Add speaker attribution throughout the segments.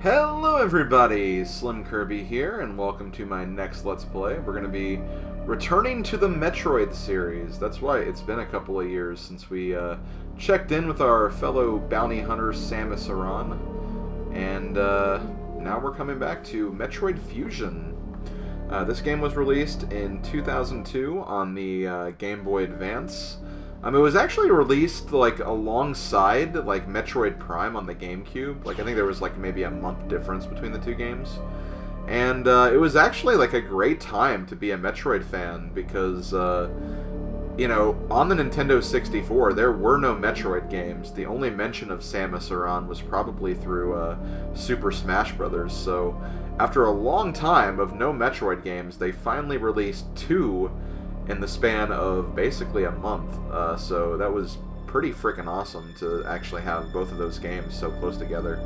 Speaker 1: Hello everybody, SlimKirby here, and welcome to my next Let's Play. We're going to be returning to the Metroid series. That's right, it's been a couple of years since we checked in with our fellow bounty hunter Samus Aran, and now we're coming back to Metroid Fusion. This game was released in 2002 on the Game Boy Advance. It was actually released, like, alongside, like, Metroid Prime on the GameCube. Like, I think there was, like, maybe a month difference between the two games. And, it was actually, like, a great time to be a Metroid fan, because, you know, on the Nintendo 64, there were no Metroid games. The only mention of Samus Aran was probably through, Super Smash Bros. So, after a long time of no Metroid games, they finally released two in the span of basically a month, so that was pretty freaking awesome to actually have both of those games so close together.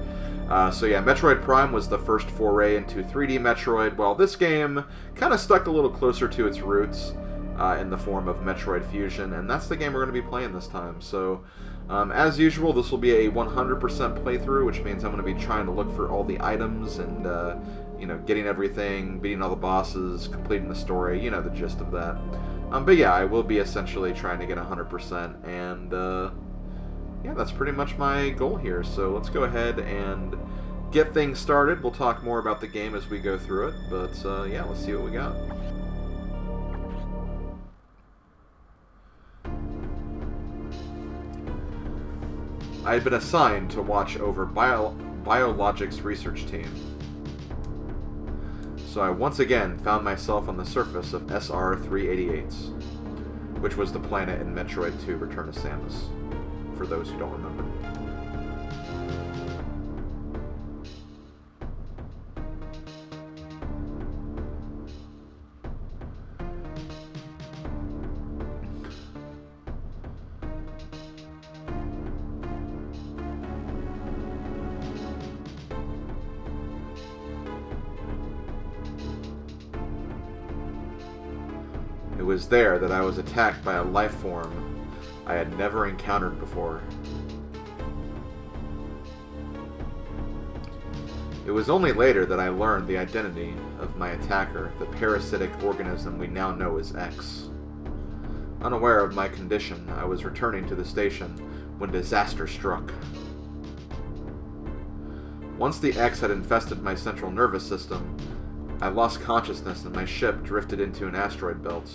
Speaker 1: So yeah, Metroid Prime was the first foray into 3D Metroid, while this game kind of stuck a little closer to its roots in the form of Metroid Fusion, and that's the game we're going to be playing this time. So as usual, this will be a 100% playthrough, which means I'm going to be trying to look for all the items and you know, getting everything, beating all the bosses, completing the story, you know the gist of that. But yeah, I will be essentially trying to get 100%, and yeah, that's pretty much my goal here. So let's go ahead and get things started. We'll talk more about the game as we go through it, but yeah, let's see what we got. I had been assigned to watch over Biologics research team. So I once again found myself on the surface of SR-388's, which was the planet in Metroid 2 Return of Samus, for those who don't remember. It was there that I was attacked by a life form I had never encountered before. It was only later that I learned the identity of my attacker, the parasitic organism we now know as X. Unaware of my condition, I was returning to the station when disaster struck. Once the X had infested my central nervous system, I lost consciousness and my ship drifted into an asteroid belt.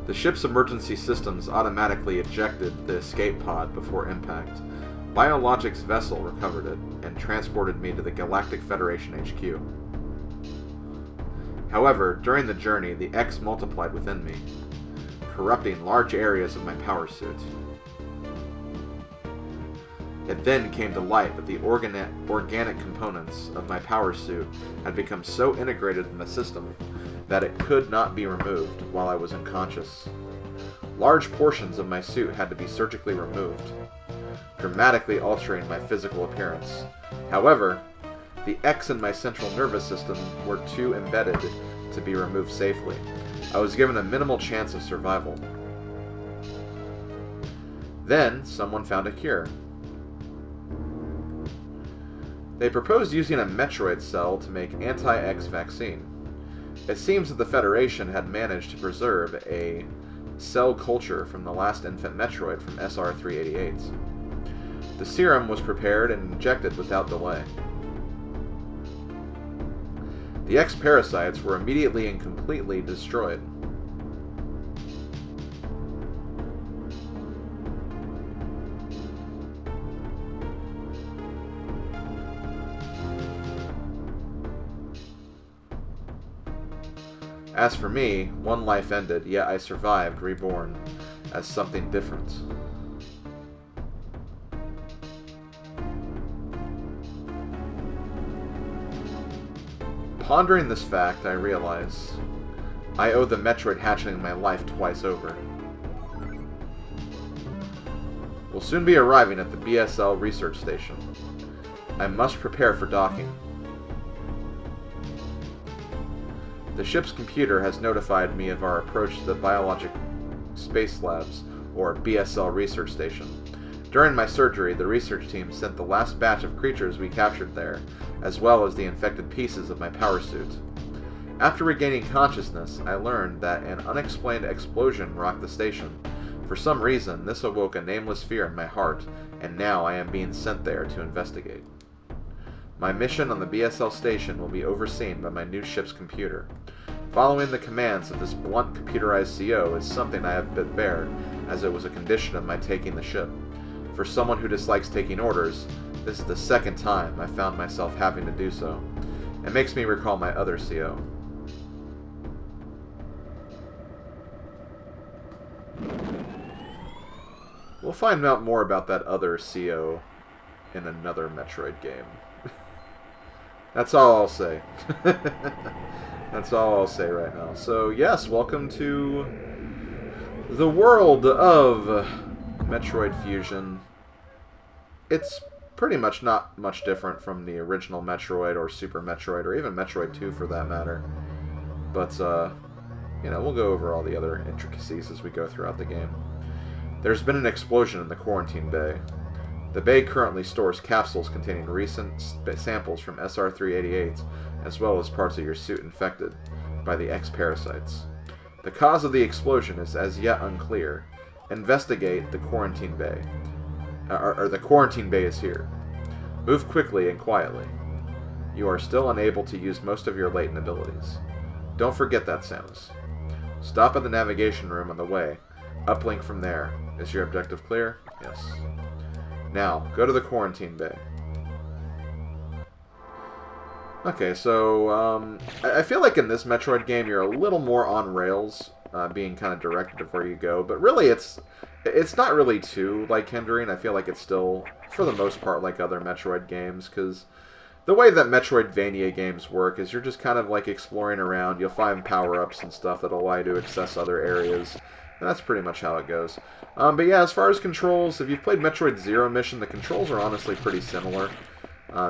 Speaker 1: The ship's emergency systems automatically ejected the escape pod before impact. Biologics vessel recovered it and transported me to the Galactic Federation HQ. However, during the journey, the X multiplied within me, corrupting large areas of my power suit. It then came to light that the organic components of my power suit had become so integrated in the system that it could not be removed while I was unconscious. Large portions of my suit had to be surgically removed, dramatically altering my physical appearance. However, the X in my central nervous system were too embedded to be removed safely. I was given a minimal chance of survival. Then, someone found a cure. They proposed using a Metroid cell to make anti-X vaccine. It seems that the Federation had managed to preserve a cell culture from the last infant Metroid from SR-388. The serum was prepared and injected without delay. The X-Parasites were immediately and completely destroyed. As for me, one life ended, yet I survived, reborn, as something different. Pondering this fact, I realize I owe the Metroid hatchling my life twice over. We'll soon be arriving at the BSL research station. I must prepare for docking. The ship's computer has notified me of our approach to the Biologic Space Labs, or BSL Research Station. During my surgery, the research team sent the last batch of creatures we captured there, as well as the infected pieces of my power suit. After regaining consciousness, I learned that an unexplained explosion rocked the station. For some reason, this awoke a nameless fear in my heart, and now I am being sent there to investigate. My mission on the BSL station will be overseen by my new ship's computer. Following the commands of this blunt computerized CO is something I have been bare, as it was a condition of my taking the ship. For someone who dislikes taking orders, this is the second time I found myself having to do so. It makes me recall my other CO. We'll find out more about that other CO in another Metroid game. That's all I'll say. That's all I'll say right now. So, yes, welcome to the world of Metroid Fusion. It's pretty much not much different from the original Metroid or Super Metroid or even Metroid 2 for that matter. But, you know, we'll go over all the other intricacies as we go throughout the game. There's been an explosion in the quarantine bay. The bay currently stores capsules containing recent samples from SR-388, as well as parts of your suit infected by the X-Parasites. The cause of the explosion is as yet unclear. Investigate the quarantine bay. The quarantine bay is here. Move quickly and quietly. You are still unable to use most of your latent abilities. Don't forget that, Samus. Stop at the navigation room on the way. Uplink from there. Is your objective clear? Yes. Now, go to the quarantine bay. Okay, so, I feel like in this Metroid game you're a little more on rails, being kind of directed of where you go, but really it's not really too like hindering. I feel like it's still, for the most part, like other Metroid games, because the way that Metroidvania games work is you're just kind of like exploring around. You'll find power-ups and stuff that'll allow you to access other areas. And that's pretty much how it goes. But yeah, as far as controls, if you've played Metroid Zero Mission, the controls are honestly pretty similar.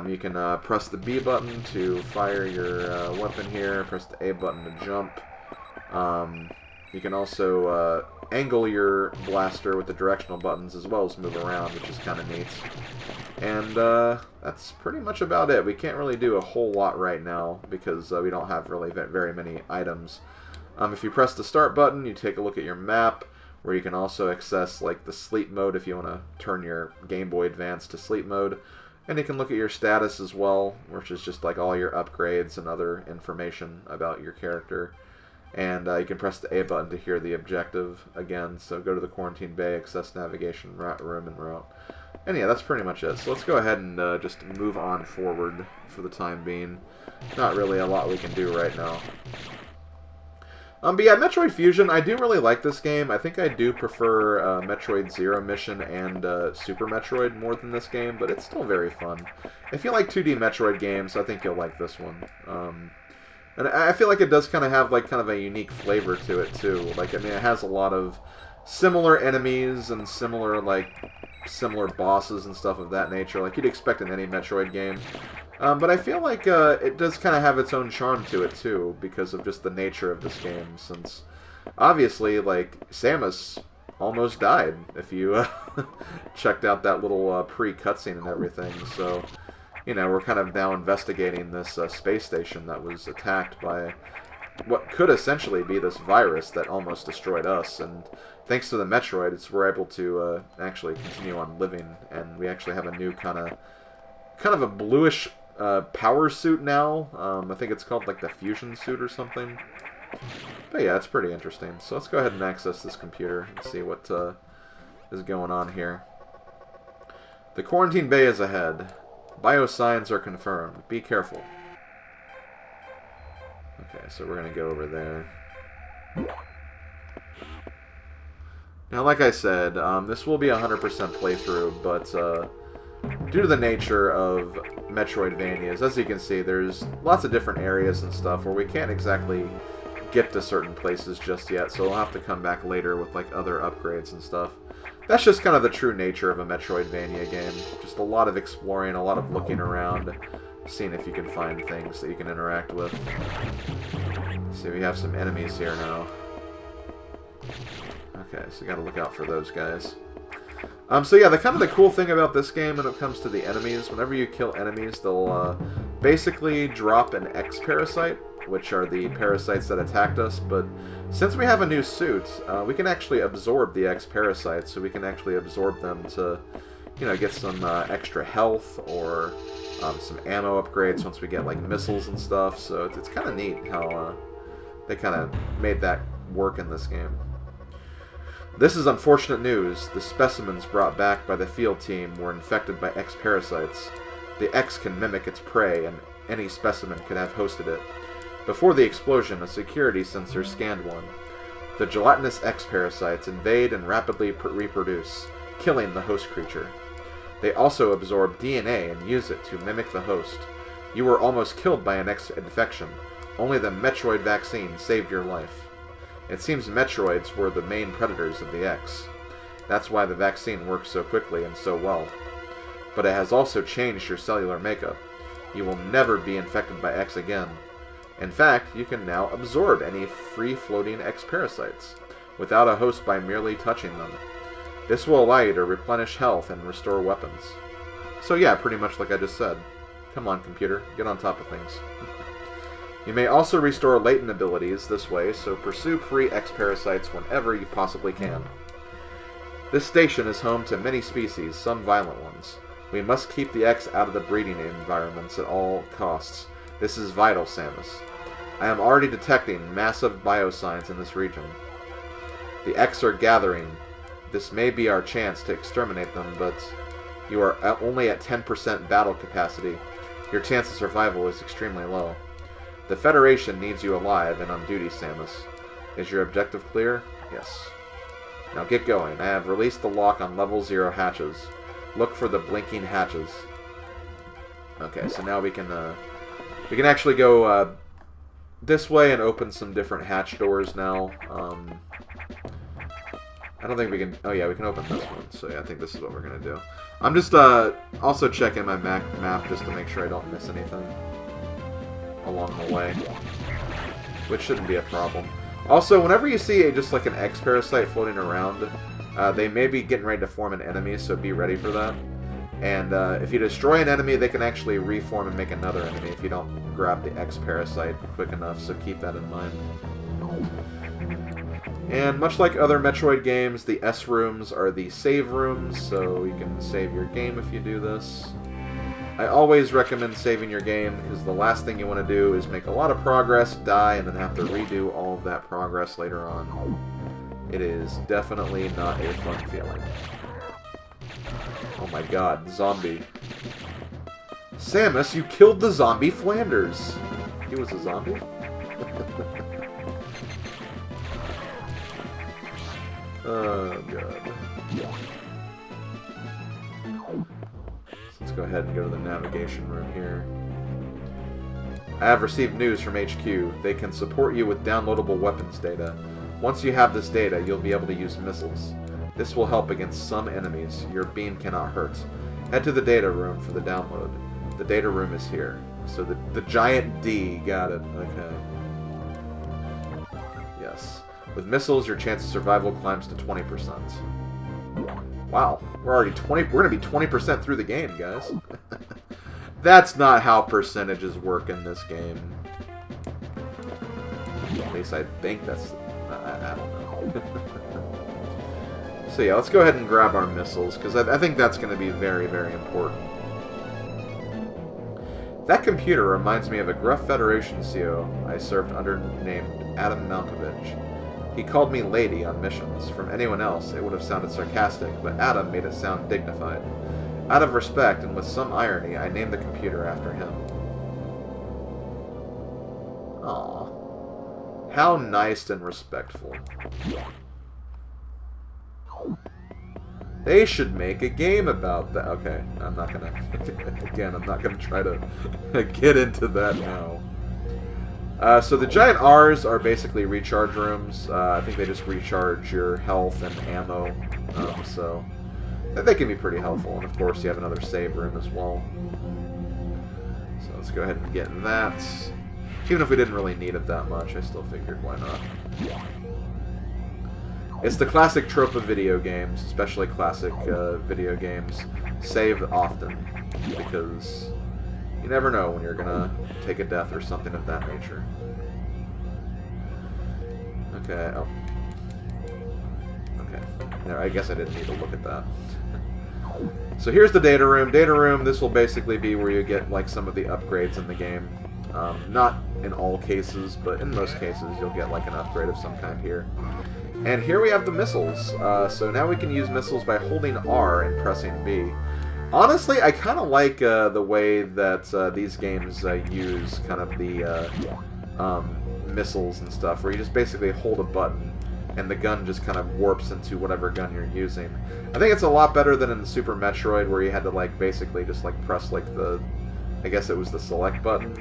Speaker 1: You can press the B button to fire your weapon here, press the A button to jump. You can also angle your blaster with the directional buttons as well as move around, which is kind of neat. And that's pretty much about it. We can't really do a whole lot right now because we don't have really very many items. If you press the start button, you take a look at your map, where you can also access like the sleep mode if you want to turn your Game Boy Advance to sleep mode. And you can look at your status as well, which is just like all your upgrades and other information about your character. And you can press the A button to hear the objective again. So go to the quarantine bay, access navigation, room, and route. And yeah, that's pretty much it. So let's go ahead and just move on forward for the time being. Not really a lot we can do right now. But yeah, Metroid Fusion, I do really like this game. I think I do prefer Metroid Zero Mission and Super Metroid more than this game, but it's still very fun. If you like 2D Metroid games, I think you'll like this one. And I feel like it does kind of have like kind of a unique flavor to it too. Like, I mean, it has a lot of similar enemies and similar bosses and stuff of that nature, like you'd expect in any Metroid game. But I feel like it does kind of have its own charm to it, too, because of just the nature of this game, since, obviously, like, Samus almost died, if you checked out that little pre-cutscene and everything, so, you know, we're kind of now investigating this space station that was attacked by what could essentially be this virus that almost destroyed us, and thanks to the Metroid, we're able to actually continue on living, and we actually have a new kind of a bluish power suit now. I think it's called like the Fusion suit or something. But yeah, it's pretty interesting. So let's go ahead and access this computer and see what is going on here. The quarantine bay is ahead. Biosigns are confirmed. Be careful. Okay, so we're going to go over there. Now, like I said, this will be a 100% playthrough, but due to the nature of Metroidvanias, as you can see, there's lots of different areas and stuff where we can't exactly get to certain places just yet, so we'll have to come back later with like other upgrades and stuff. that's just kind of the true nature of a Metroidvania game. Just a lot of exploring, a lot of looking around, seeing if you can find things that you can interact with. See, we have some enemies here now. Okay, so you gotta look out for those guys. So yeah, the cool thing about this game when it comes to the enemies, whenever you kill enemies, they'll basically drop an X-Parasite, which are the parasites that attacked us, but since we have a new suit, we can actually absorb the X-Parasites, so we can actually absorb them to, you know, get some extra health or some ammo upgrades once we get, like, missiles and stuff, so it's kind of neat how they kind of made that work in this game. This is unfortunate news. The specimens brought back by the field team were infected by X-Parasites. The X can mimic its prey, and any specimen could have hosted it. Before the explosion, a security sensor scanned one. The gelatinous X-Parasites invade and rapidly reproduce, killing the host creature. They also absorb DNA and use it to mimic the host. You were almost killed by an X-infection. Only the Metroid vaccine saved your life. It seems Metroids were the main predators of the X. That's why the vaccine works so quickly and so well. But it has also changed your cellular makeup. You will never be infected by X again. In fact, you can now absorb any free-floating X-Parasites, without a host by merely touching them. This will allow you to replenish health and restore weapons. So yeah, pretty much like I just said. Come on, computer, get on top of things. You may also restore latent abilities this way, so pursue free X-Parasites whenever you possibly can. This station is home to many species, some violent ones. We must keep the X out of the breeding environments at all costs. This is vital, Samus. I am already detecting massive biosigns in this region. The X are gathering. This may be our chance to exterminate them, but you are only at 10% battle capacity. Your chance of survival is extremely low. The Federation needs you alive and on duty, Samus. Is your objective clear? Yes. Now get going. I have released the lock on level 0 hatches. Look for the blinking hatches. Okay, so now we can actually go this way and open some different hatch doors now. I don't think we can... Oh yeah, we can open this one. So yeah, I think this is what we're going to do. I'm just also checking my map just to make sure I don't miss anything along the way, which shouldn't be a problem. Also, whenever you see just like an X-Parasite floating around, they may be getting ready to form an enemy, so be ready for that. And if you destroy an enemy, they can actually reform and make another enemy if you don't grab the X-Parasite quick enough, so keep that in mind. And much like other Metroid games, the S rooms are the save rooms, so you can save your game if you do this. I always recommend saving your game, because the last thing you want to do is make a lot of progress, die, and then have to redo all of that progress later on. It is definitely not a fun feeling. Oh my god, zombie. Samus, you killed the zombie Flanders! He was a zombie? Oh god. Let's go ahead and go to the navigation room here. I have received news from HQ. They can support you with downloadable weapons data. Once you have this data, you'll be able to use missiles. This will help against some enemies. Your beam cannot hurt. Head to the data room for the download. The data room is here. So the giant D, got it. Okay. Yes. With missiles, your chance of survival climbs to 20%. Wow, we're already we're gonna be 20% through the game, guys. That's not how percentages work in this game. At least I think that's... I don't know. So yeah, let's go ahead and grab our missiles, because I think that's going to be very, very important. That computer reminds me of a gruff Federation CO I served under named Adam Malkovich. He called me Lady on missions. From anyone else, it would have sounded sarcastic, but Adam made it sound dignified. Out of respect, and with some irony, I named the computer after him. Aww. How nice and respectful. They should make a game about that. Okay, I'm not gonna... Again, I'm not gonna try to get into that now. So the giant R's are basically recharge rooms. I think they just recharge your health and ammo So they can be pretty helpful. And of course, you have another save room as well. So let's go ahead and get that. Even if we didn't really need it that much, I still figured why not. It's the classic trope of video games, especially classic video games. Save often, because you never know when you're gonna take a death or something of that nature. Okay, oh. Okay, there, I guess I didn't need to look at that. So here's the data room. Data room, this will basically be where you get like some of the upgrades in the game. Not in all cases, but in most cases you'll get like an upgrade of some kind here. And here we have the missiles. So now we can use missiles by holding R and pressing B. Honestly, I kind of like the way that these games use kind of the missiles and stuff, where you just basically hold a button and the gun just kind of warps into whatever gun you're using. I think it's a lot better than in Super Metroid, where you had to like basically just like press like the, I guess it was the select button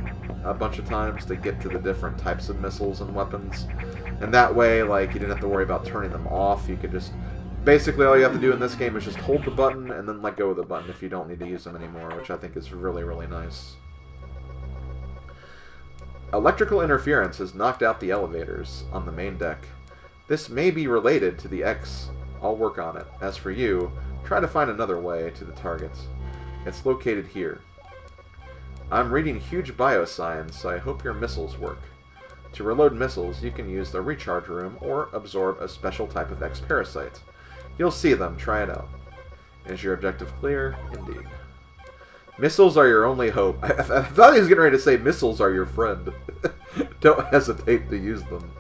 Speaker 1: a bunch of times to get to the different types of missiles and weapons. And that way, like, you didn't have to worry about turning them off. You could just, basically all you have to do in this game is just hold the button and then let go of the button if you don't need to use them anymore, which I think is really, really nice. Electrical interference has knocked out the elevators on the main deck. This may be related to the X. I'll work on it. As for you, try to find another way to the target. It's located here. I'm reading huge biosigns, so I hope your missiles work. To reload missiles, you can use the recharge room or absorb a special type of X-Parasite. You'll see them. Try it out. Is your objective clear? Indeed. Missiles are your only hope. I thought he was getting ready to say missiles are your friend. Don't hesitate to use them.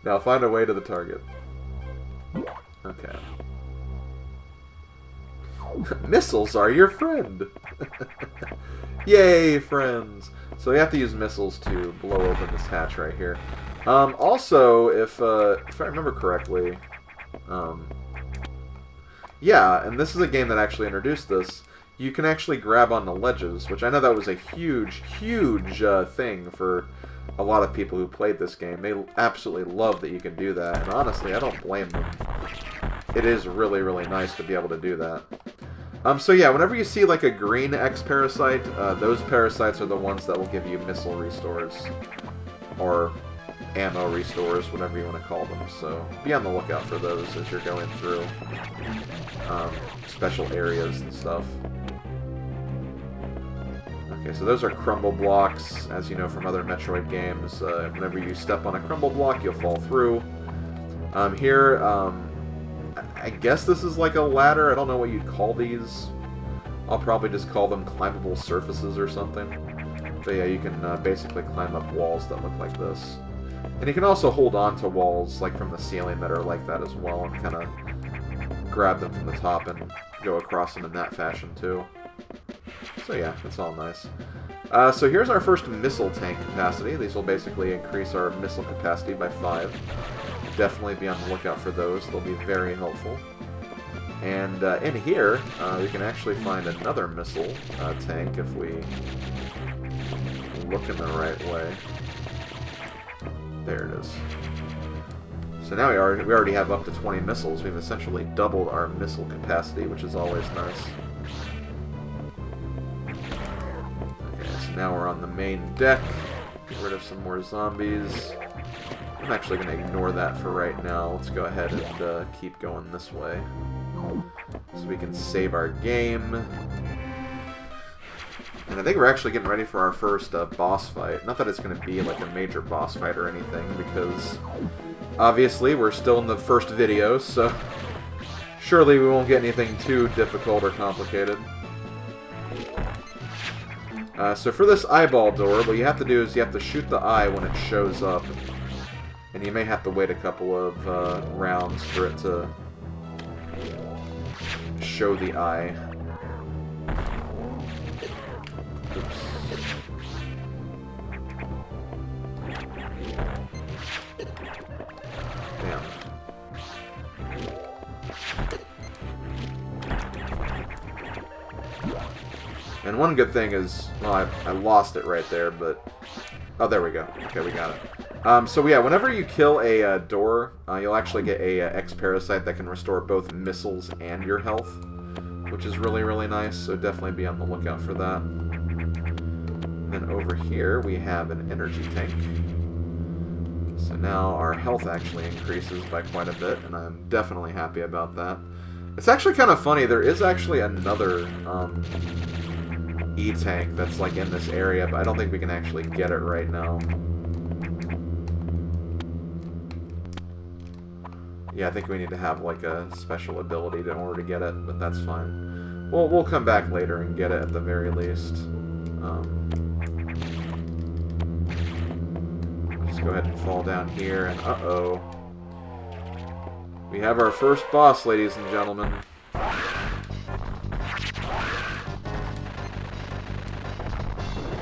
Speaker 1: Now find a way to the target. Okay. Missiles are your friend! Yay, friends! So we have to use missiles to blow open this hatch right here. Also, if I remember correctly, yeah, and this is a game that actually introduced this, you can actually grab on the ledges, which I know that was a huge, huge thing for a lot of people who played this game. They absolutely love that you can do that, and honestly, I don't blame them. It is really, really nice to be able to do that. So yeah, whenever you see like a green X-Parasite, those parasites are the ones that will give you missile restores. Or ammo restores, whatever you want to call them. So be on the lookout for those as you're going through special areas and stuff. Okay, so those are crumble blocks, as you know from other Metroid games. Whenever you step on a crumble block, you'll fall through. Here, I guess this is like a ladder. I don't know what you'd call these. I'll probably just call them climbable surfaces or something. But yeah, you can basically climb up walls that look like this. And you can also hold on to walls like from the ceiling that are like that as well, and kind of grab them from the top and go across them in that fashion too. So yeah, it's all nice. So here's our first missile tank capacity. These will basically increase our missile capacity by 5. Definitely be on the lookout for those. They'll be very helpful. And in here, we can actually find another missile tank if we look in the right way. There it is. So now we already have up to 20 missiles. We've essentially doubled our missile capacity, which is always nice. Okay, so now we're on the main deck. Get rid of some more zombies. I'm actually going to ignore that for right now. Let's go ahead and keep going this way. So we can save our game. And I think we're actually getting ready for our first boss fight. Not that it's going to be like a major boss fight or anything, because obviously we're still in the first video, so surely we won't get anything too difficult or complicated. So for this eyeball door, what you have to do is you have to shoot the eye when it shows up. And you may have to wait a couple of rounds for it to show the eye. Oops. Damn. And one good thing is, well, I lost it right there, but... Oh, there we go. Okay, we got it. So yeah, whenever you kill a door, you'll actually get a X-Parasite that can restore both missiles and your health, which is really, really nice, so definitely be on the lookout for that. And over here, we have an energy tank. So now our health actually increases by quite a bit, and I'm definitely happy about that. It's actually kind of funny, there is actually another E-tank that's like in this area, but I don't think we can actually get it right now. Yeah, I think we need to have like a special ability in order to get it, but that's fine. We'll come back later and get it at the very least. Let's go ahead and fall down here, and uh-oh. We have our first boss, ladies and gentlemen.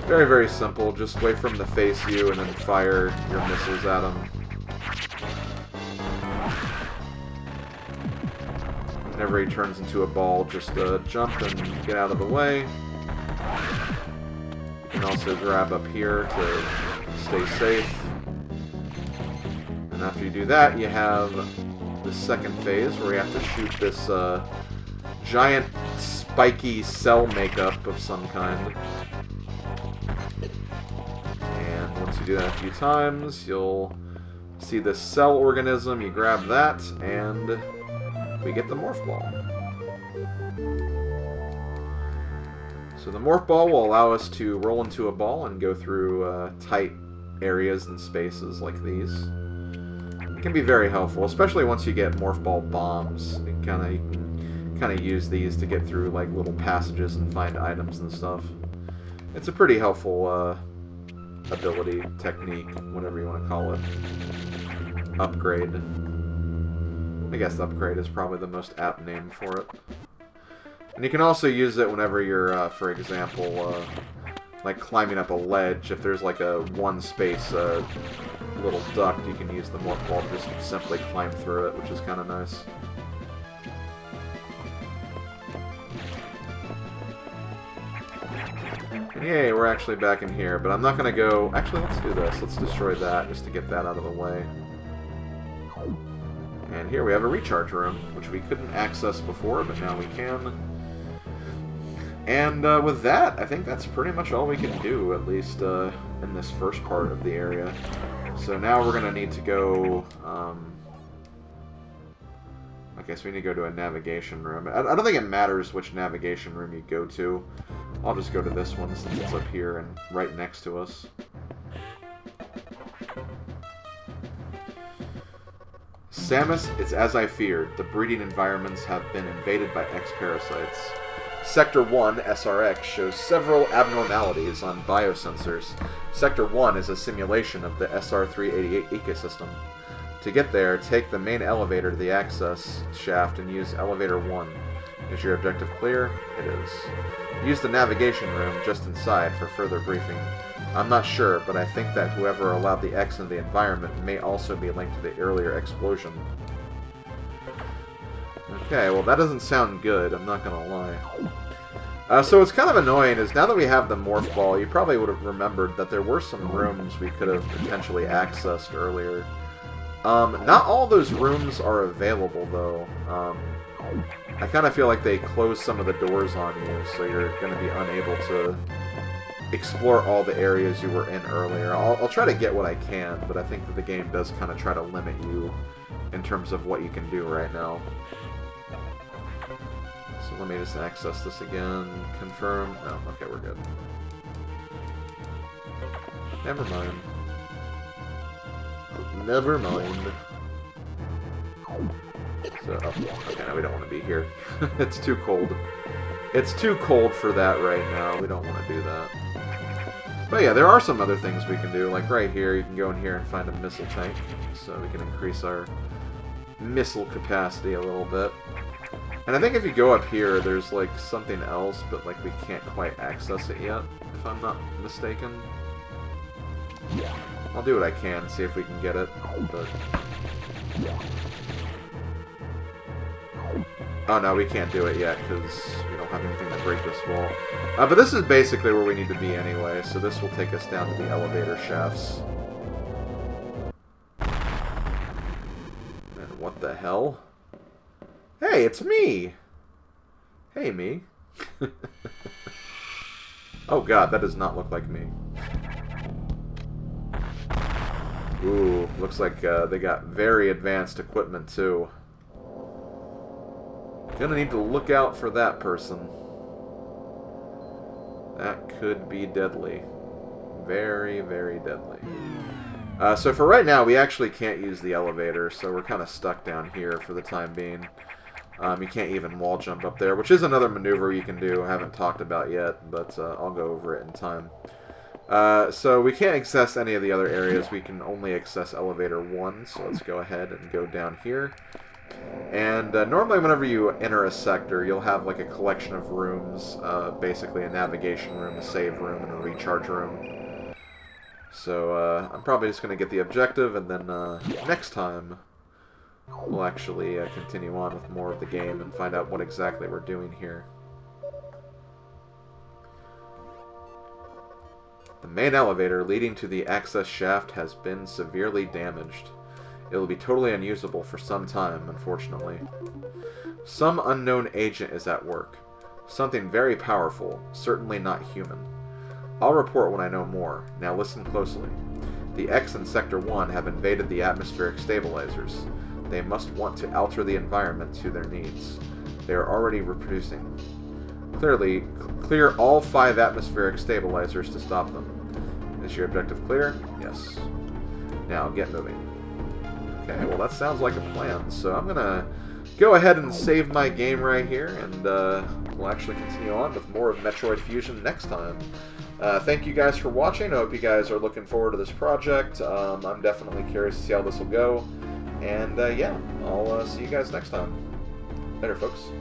Speaker 1: Very, very simple. Just wait for him to face you and then fire your missiles at him. Whenever he turns into a ball, just jump and get out of the way. You can also grab up here to stay safe. And after you do that, you have the second phase where you have to shoot this giant spiky cell makeup of some kind. And once you do that a few times, you'll see this cell organism. You grab that, and we get the morph ball. So the morph ball will allow us to roll into a ball and go through tight areas and spaces like these. It can be very helpful, especially once you get morph ball bombs. You can kind of use these to get through like little passages and find items and stuff. It's a pretty helpful ability, technique, whatever you want to call it. Upgrade. I guess upgrade is probably the most apt name for it. And you can also use it whenever you're, for example, like climbing up a ledge. If there's like a one space little duct, you can use the morph ball to just simply climb through it, which is kind of nice. And yay, we're actually back in here, but I'm not going to go... Actually, let's do this. Let's destroy that just to get that out of the way. And here we have a recharge room, which we couldn't access before, but now we can. And with that, I think that's pretty much all we can do, at least in this first part of the area. So now we're going to need to go... Okay, so we need to go to a navigation room. I don't think it matters which navigation room you go to. I'll just go to this one since it's up here and right next to us. Samus, it's as I feared. The breeding environments have been invaded by X-Parasites. Sector 1, SRX, shows several abnormalities on biosensors. Sector 1 is a simulation of the SR-388 ecosystem. To get there, take the main elevator to the access shaft and use Elevator 1. Is your objective clear? It is. Use the navigation room just inside for further briefing. I'm not sure, but I think that whoever allowed the X into the environment may also be linked to the earlier explosion. Okay, well that doesn't sound good, I'm not gonna lie. So what's kind of annoying is now that we have the morph ball, you probably would have remembered that there were some rooms we could have potentially accessed earlier. Not all those rooms are available, though. I kind of feel like they close some of the doors on you, so you're going to be unable to explore all the areas you were in earlier. I'll try to get what I can, but I think that the game does kind of try to limit you in terms of what you can do right now. So let me just access this again. Confirm. No, okay, we're good. Never mind. Never mind. So, okay, no, we don't want to be here. It's too cold. It's too cold for that right now. We don't want to do that. But yeah, there are some other things we can do. Like right here, you can go in here and find a missile tank. So we can increase our missile capacity a little bit. And I think if you go up here, there's like something else, but like we can't quite access it yet, if I'm not mistaken. I'll do what I can, see if we can get it, but... Oh no, we can't do it yet, because we don't have anything to break this wall. But this is basically where we need to be anyway, so this will take us down to the elevator shafts. What the hell? Hey, it's me! Hey, me. Oh god, that does not look like me. Ooh, looks like they got very advanced equipment, too. Gonna need to look out for that person. That could be deadly. Very, very deadly. So for right now, we actually can't use the elevator, so we're kind of stuck down here for the time being. You can't even wall jump up there, which is another maneuver you can do. I haven't talked about yet, but I'll go over it in time. So we can't access any of the other areas. We can only access elevator 1, so let's go ahead and go down here. And normally whenever you enter a sector, you'll have like a collection of rooms, basically a navigation room, a save room, and a recharge room. So I'm probably just going to get the objective, and then next time we'll actually continue on with more of the game and find out what exactly we're doing here. The main elevator leading to the access shaft has been severely damaged. It will be totally unusable for some time, unfortunately. Some unknown agent is at work. Something very powerful, certainly not human. I'll report when I know more. Now listen closely. The X and Sector 1 have invaded the atmospheric stabilizers. They must want to alter the environment to their needs. They are already reproducing. Clear all 5 atmospheric stabilizers to stop them. Is your objective clear? Yes. Now get moving. Okay, well that sounds like a plan. So I'm gonna go ahead and save my game right here, and we'll actually continue on with more of Metroid Fusion next time. Thank you guys for watching. I hope you guys are looking forward to this project. I'm definitely curious to see how this will go. And yeah, I'll see you guys next time. Later, folks.